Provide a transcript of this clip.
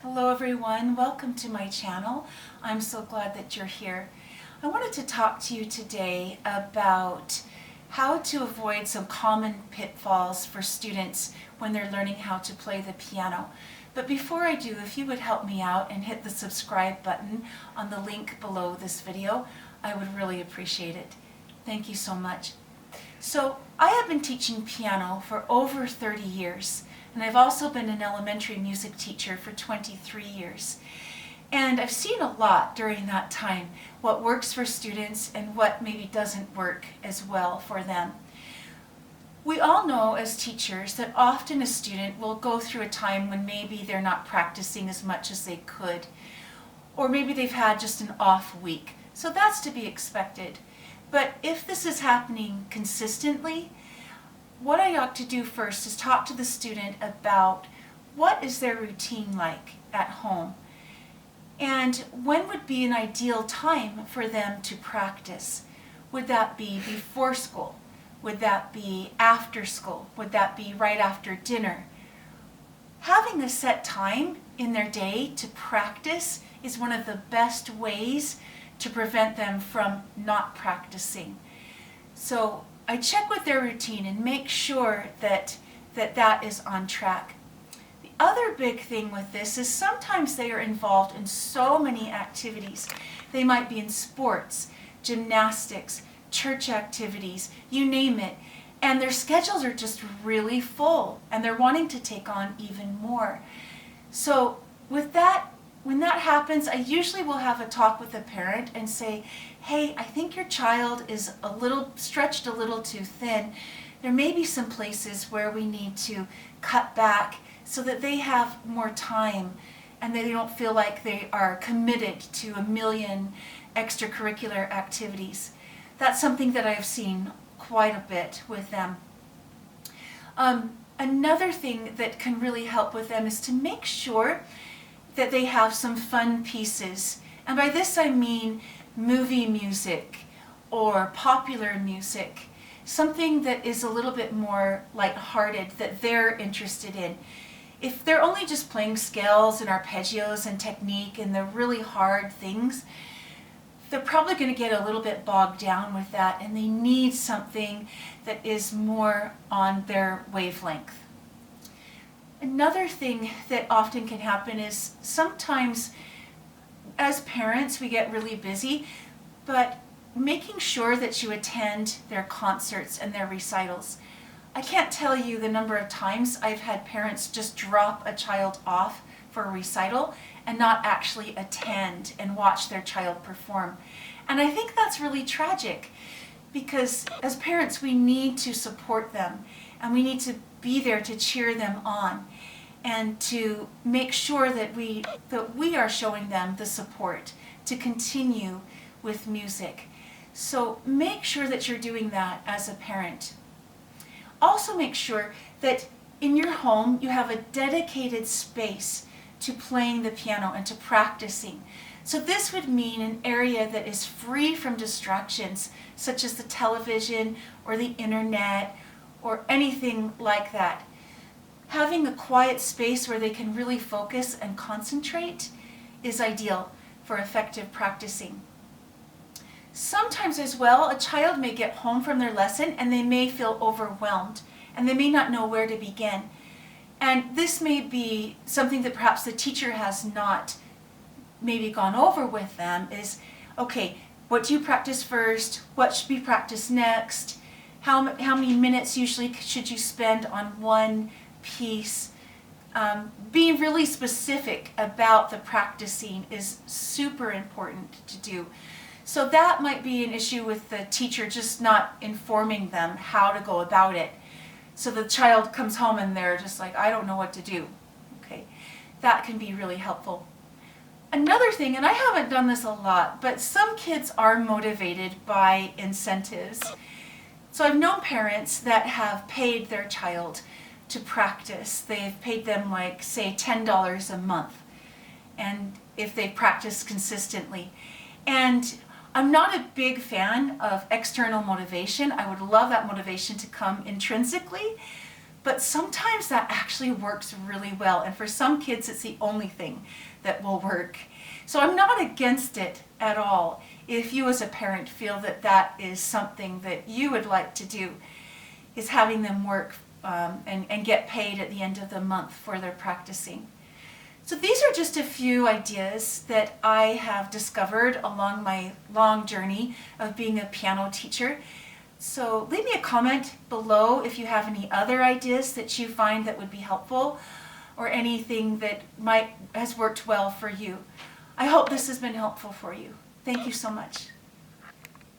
Hello everyone, welcome to my channel. I'm so glad that you're here. I wanted to talk to you today about how to avoid some common pitfalls for students when they're learning how to play the piano. But before I do, if you would help me out and hit the subscribe button on the link below this video, I would really appreciate it. Thank you so much. So I have been teaching piano for over 30 years. And I've also been an elementary music teacher for 23 years. And I've seen a lot during that time, what works for students and what maybe doesn't work as well for them. We all know as teachers that often a student will go through a time when maybe they're not practicing as much as they could, or maybe they've had just an off week. So that's to be expected. But if this is happening consistently, what I ought to do first is talk to the student about what is their routine like at home and when would be an ideal time for them to practice. Would that be before school? Would that be after school? Would that be right after dinner? Having a set time in their day to practice is one of the best ways to prevent them from not practicing. So I check with their routine and make sure that is on track. The other big thing with this is sometimes they are involved in so many activities. They might be in sports, gymnastics, church activities, you name it, and their schedules are just really full and they're wanting to take on even more. So with that, when that happens, I usually will have a talk with the parent and say, hey, I think your child is stretched a little too thin. There may be some places where we need to cut back so that they have more time and they don't feel like they are committed to a million extracurricular activities. That's something that I've seen quite a bit with them. Another thing that can really help with them is to make sure that they have some fun pieces. And by this I mean movie music or popular music, something that is a little bit more lighthearted that they're interested in. If they're only just playing scales and arpeggios and technique and the really hard things, they're probably going to get a little bit bogged down with that and they need something that is more on their wavelength. Another thing that often can happen is sometimes as parents we get really busy, but making sure that you attend their concerts and their recitals. I can't tell you the number of times I've had parents just drop a child off for a recital and not actually attend and watch their child perform. And I think that's really tragic because as parents we need to support them and we need to be there to cheer them on and to make sure that we are showing them the support to continue with music. So make sure that you're doing that as a parent. Also make sure that in your home you have a dedicated space to playing the piano and to practicing. So this would mean an area that is free from distractions such as the television or the internet or anything like that. Having a quiet space where they can really focus and concentrate is ideal for effective practicing. Sometimes as well, a child may get home from their lesson and they may feel overwhelmed and they may not know where to begin. And this may be something that perhaps the teacher has not maybe gone over with them is, okay, what do you practice first? What should be practiced next? How many minutes usually should you spend on one piece? Being really specific about the practicing is super important to do. So that might be an issue with the teacher just not informing them how to go about it. So the child comes home and they're just like, I don't know what to do. Okay, that can be really helpful. Another thing, and I haven't done this a lot, but some kids are motivated by incentives. So I've known parents that have paid their child to practice. They've paid them like, say, $10 a month, and if they practice consistently. And I'm not a big fan of external motivation. I would love that motivation to come intrinsically, but sometimes that actually works really well. And for some kids, it's the only thing that will work. So I'm not against it at all if you as a parent feel that that is something that you would like to do, is having them work and get paid at the end of the month for their practicing. So these are just a few ideas that I have discovered along my long journey of being a piano teacher. So leave me a comment below if you have any other ideas that you find that would be helpful, or anything that has worked well for you. I hope this has been helpful for you. Thank you so much.